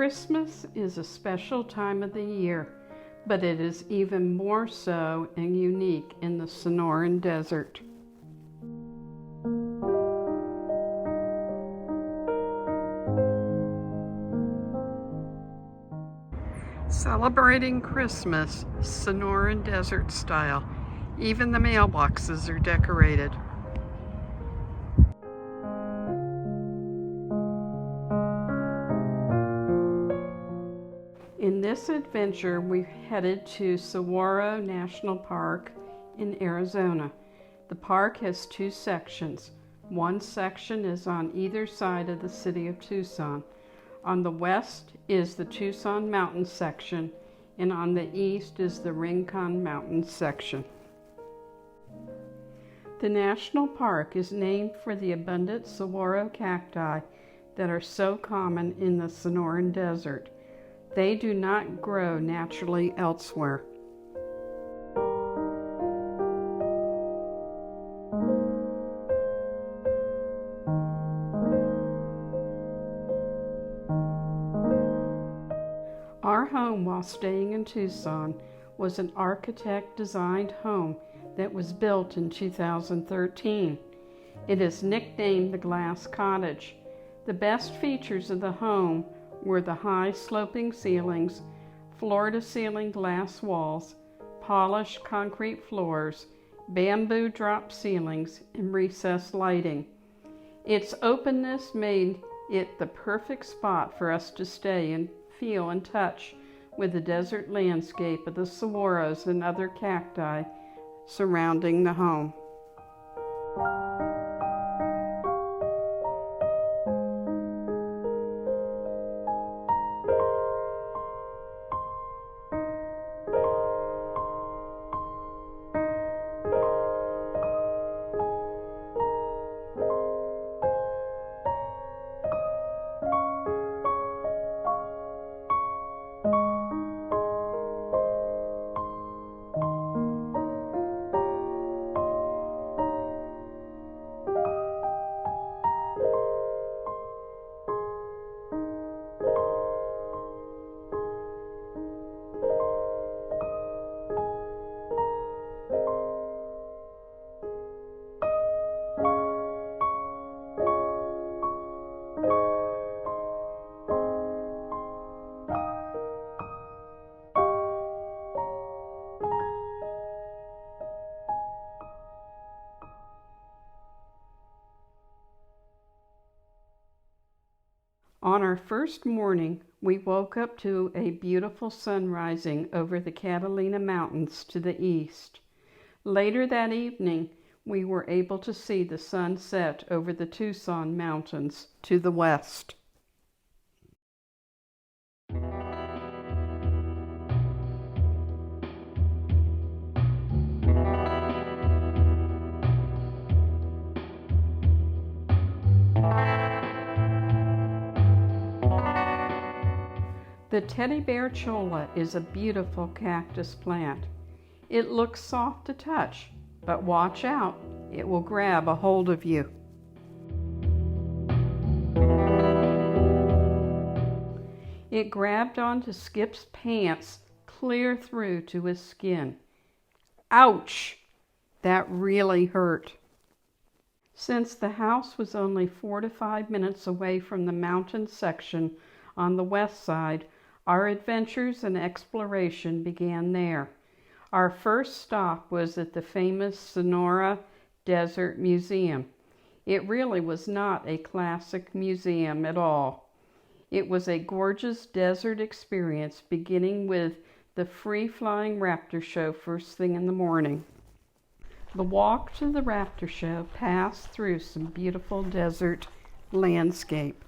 Christmas is a special time of the year, but it is even more so and unique in the Sonoran Desert. Celebrating Christmas, Sonoran Desert style. Even the mailboxes are decorated. In this adventure, we headed to Saguaro National Park in Arizona. The park has two sections. One section is on either side of the city of Tucson. On the west is the Tucson Mountains section, and on the east is the Rincon Mountains section. The national park is named for the abundant saguaro cacti that are so common in the Sonoran Desert. They do not grow naturally elsewhere. Our home while staying in Tucson was an architect-designed home that was built in 2013. It is nicknamed the Glass Cottage. The best features of the home were the high sloping ceilings, floor-to-ceiling glass walls, polished concrete floors, bamboo drop ceilings, and recessed lighting. Its openness made it the perfect spot for us to stay and feel and touch with the desert landscape of the saguaros and other cacti surrounding the home. On our first morning, we woke up to a beautiful sun rising over the Catalina Mountains to the east. Later that evening, we were able to see the sun set over the Tucson Mountains to the west. The teddy bear cholla is a beautiful cactus plant. It looks soft to touch, but watch out, it will grab a hold of you. It grabbed onto Skip's pants clear through to his skin. Ouch! That really hurt. Since the house was only 4 to 5 minutes away from the mountain section on the west side, our adventures and exploration began there. Our first stop was at the famous Sonora Desert Museum. It really was not a classic museum at all. It was a gorgeous desert experience, beginning with the free-flying raptor show first thing in the morning. The walk to the raptor show passed through some beautiful desert landscape.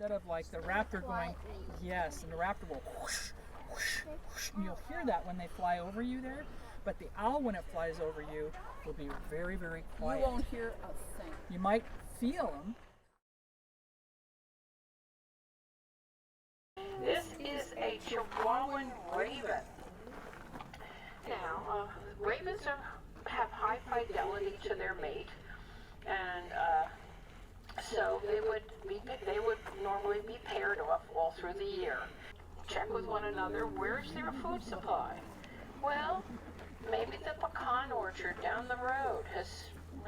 Instead of like the raptor going, yes, and the raptor will whoosh, whoosh, whoosh, and you'll hear that when they fly over you there, but the owl, when it flies over you, will be very, very quiet. You won't hear a thing. You might feel them, Chihuahuan raven. Now, ravens have high fidelity to their mate, and so they would normally be paired off all through the year. Check with one another, where's their food supply? Well, maybe the pecan orchard down the road has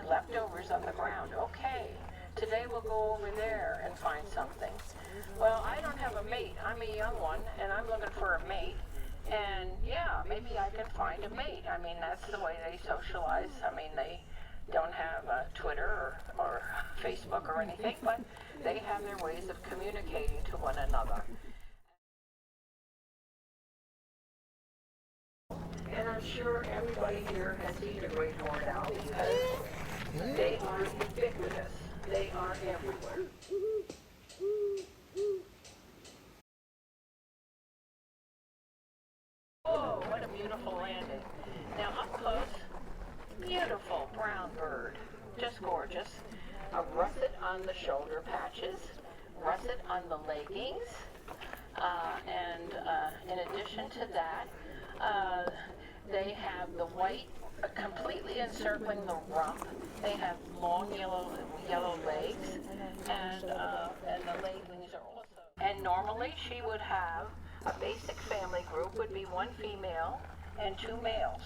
leftovers on the ground. Okay, today we'll go over there and find something. Well, I don't have a mate. I'm a young one, and I'm looking for a mate. And yeah, maybe I can find a mate. I mean, that's the way they socialize. I mean, they don't have Twitter or Facebook or anything, but they have their ways of communicating to one another. And I'm sure everybody here has seen a great horned owl because they are ubiquitous. They are everywhere. Oh, what a beautiful landing. Now up close, beautiful brown bird. Just gorgeous. A russet on the shoulder patches, russet on the leggings, and in addition to that, they have the white completely encircling the rump. They have long yellow legs, and the leg wings are also. And normally she would have a basic family group would be one female and two males,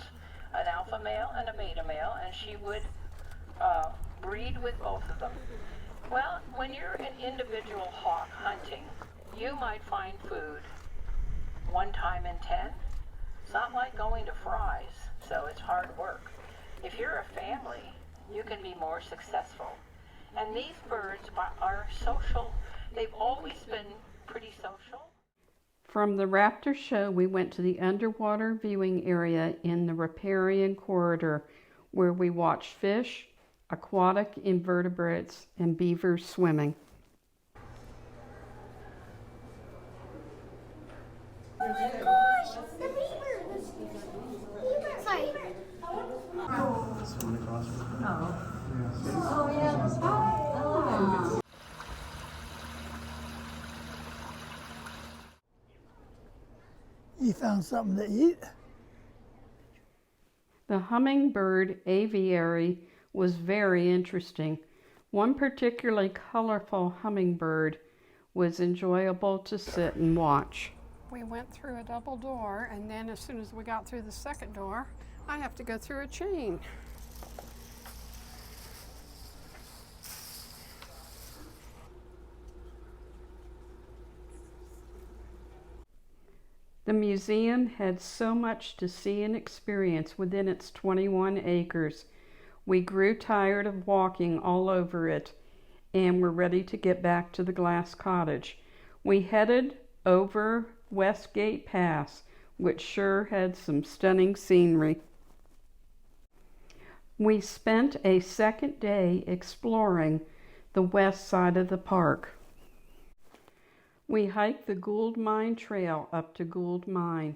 an alpha male and a beta male, and she would breed with both of them. Well, when you're an individual hawk hunting, you might find food one time in 10. It's not like going to Fry's, so it's hard work. If you're a family, you can be more successful. And these birds are social. They've always been pretty social. From the raptor show, we went to the underwater viewing area in the riparian corridor, where we watched fish, aquatic invertebrates, and beavers swimming. Oh my gosh, the beavers! Sorry. This one across from them. Oh yeah. You found something to eat? The Hummingbird Aviary was very interesting. One particularly colorful hummingbird was enjoyable to sit and watch. We went through a double door, and then as soon as we got through the second door, I have to go through a chain. The museum had so much to see and experience within its 21 acres. We grew tired of walking all over it and were ready to get back to the glass cottage. We headed over Westgate Pass, which sure had some stunning scenery. We spent a second day exploring the west side of the park. We hiked the Gould Mine Trail up to Gould Mine.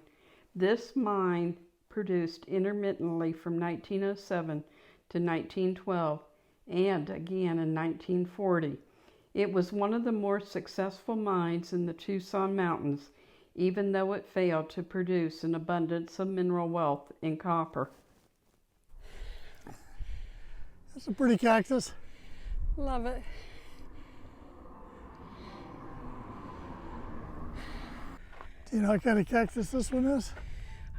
This mine produced intermittently from 1907 to 1912 and again in 1940. It was one of the more successful mines in the Tucson mountains, even though it failed to produce an abundance of mineral wealth in copper. That's a pretty cactus. Love it. Do you know what kind of cactus this one is?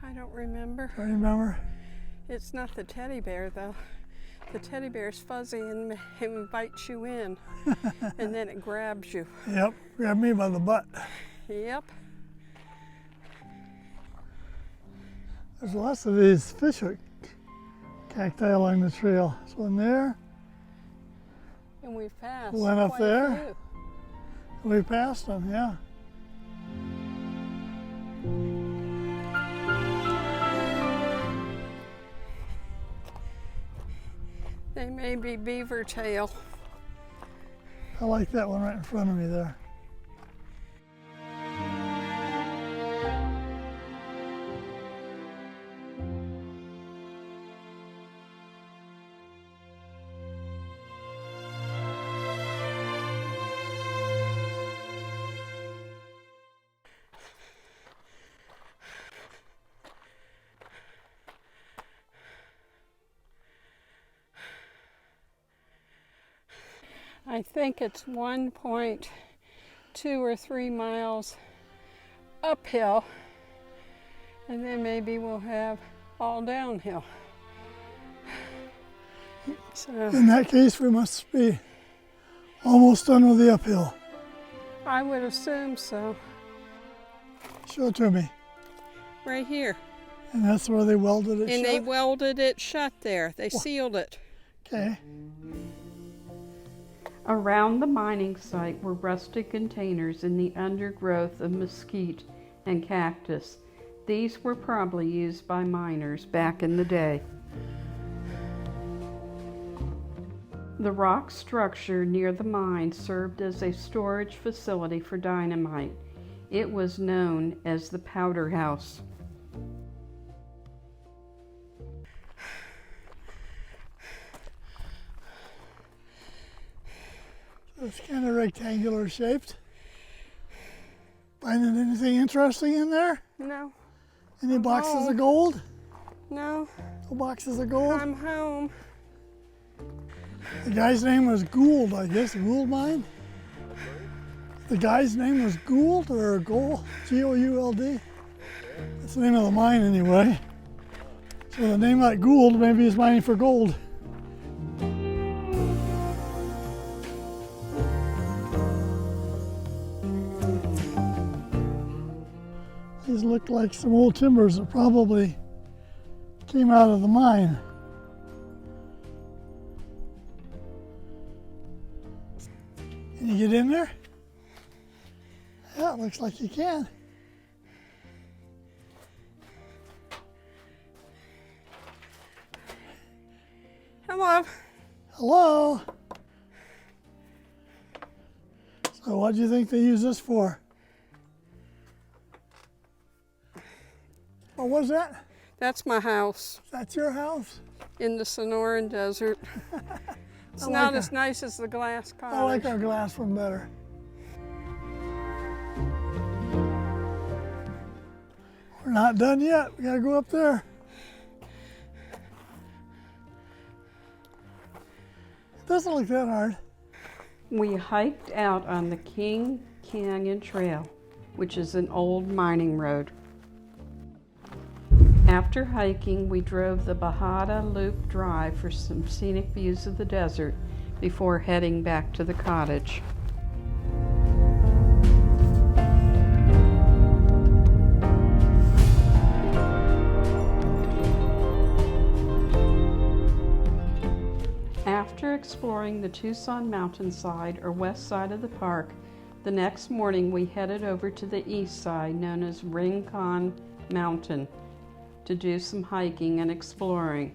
I don't remember. I remember. It's not the teddy bear, though. The teddy bear's fuzzy and invites you in, and then it grabs you. Yep, grabbed me by the butt. Yep. There's lots of these fish hook cacti along the trail. There's one there. And we've passed. One up quite a there. few. We passed them, yeah. They may be beaver tail. I like that one right in front of me there. I think it's 1.2 or 3 miles uphill, and then maybe we'll have all downhill. So In that case, we must be almost done with the uphill. I would assume so. Show it to me. Right here. And that's where they welded it And shut? they welded it shut there. They sealed it. Okay. Around the mining site were rustic containers in the undergrowth of mesquite and cactus. These were probably used by miners back in the day. The rock structure near the mine served as a storage facility for dynamite. It was known as the Powder House. It's kind of rectangular shaped. Finding anything interesting in there? No. Any boxes of gold? No. No boxes of gold? I'm home. The guy's name was Gould, I guess, Gould Mine? The guy's name was Gould or Gould, G-O-U-L-D? That's the name of the mine anyway. So the name like Gould, maybe he's mining for gold. These look like some old timbers that probably came out of the mine. Can you get in there? Yeah, it looks like you can. Hello. Hello. So what do you think they use this for? What was that? That's my house That's your house? in the Sonoran Desert. It's not as nice as the glass cottage. I like our glass one better. We're not done yet. We gotta go up there. It doesn't look that hard. We hiked out on the King Canyon Trail, which is an old mining road. After hiking, we drove the Bajada Loop Drive for some scenic views of the desert before heading back to the cottage. After exploring the Tucson mountainside or west side of the park, the next morning we headed over to the east side, known as Rincon Mountain, to do some hiking and exploring.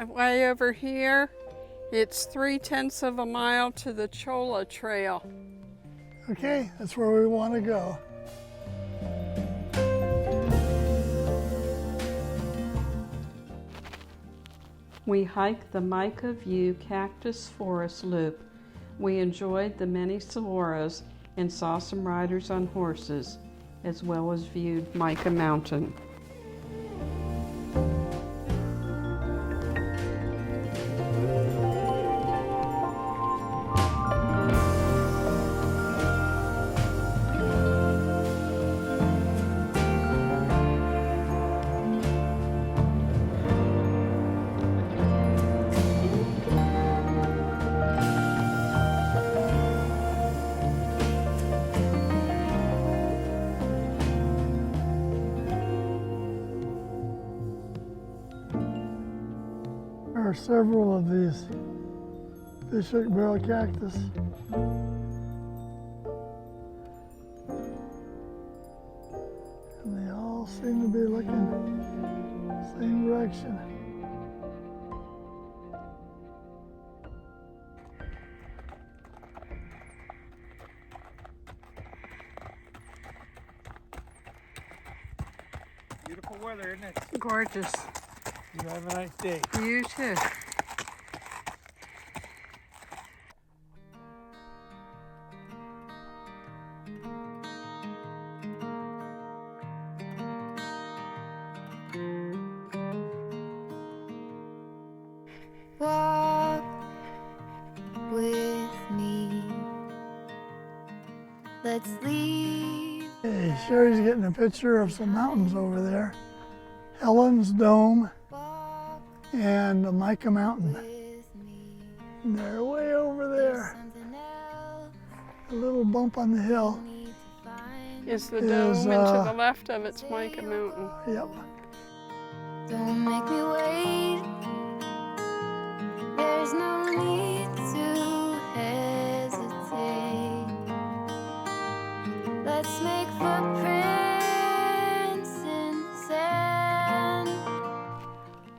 Way over here, it's 3/10 of a mile to the Cholla Trail. Okay, that's where we want to go. We hiked the Mica View Cactus Forest Loop. We enjoyed the many saguaros and saw some riders on horses, as well as viewed Mica Mountain. There are several of these fishhook barrel cactus. direction. Beautiful weather, isn't it? Gorgeous. You have a nice day. You too. Walk with me. Let's leave. Hey, Sherry's getting a picture of some mountains over there. Helen's Dome Walk and the Mica Mountain. with me. And they're way over there. Something else A little bump on the hill. we need to find. Is the Is, dome, and to the left of it's Mica Mountain. Yep. Don't make me wait. There's no need to hesitate. Let's make footprints in the sand.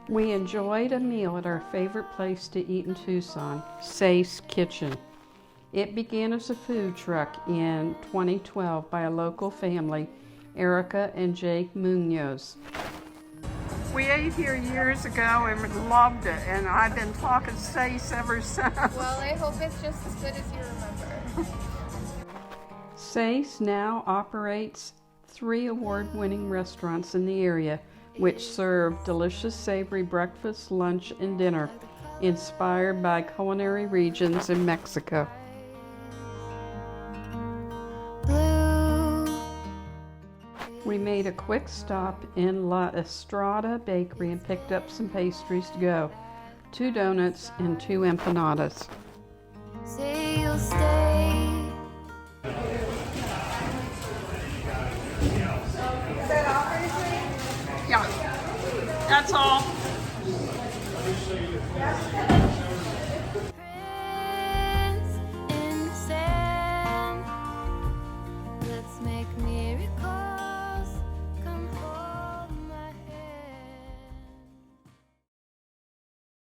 We enjoyed a meal at our favorite place to eat in Tucson, Seis Kitchen. It began as a food truck in 2012 by a local family, Erica and Jake Munoz. We ate here years ago and loved it, and I've been talking Seis ever since. Well, I hope it's just as good as you remember. Seis now operates 3 award-winning restaurants in the area, which serve delicious savory breakfast, lunch, and dinner, inspired by culinary regions in Mexico. Blue. We made a quick stop in La Estrada Bakery and picked up some pastries to go. 2 donuts and 2 empanadas. Say you'll stay. Yeah, that's all.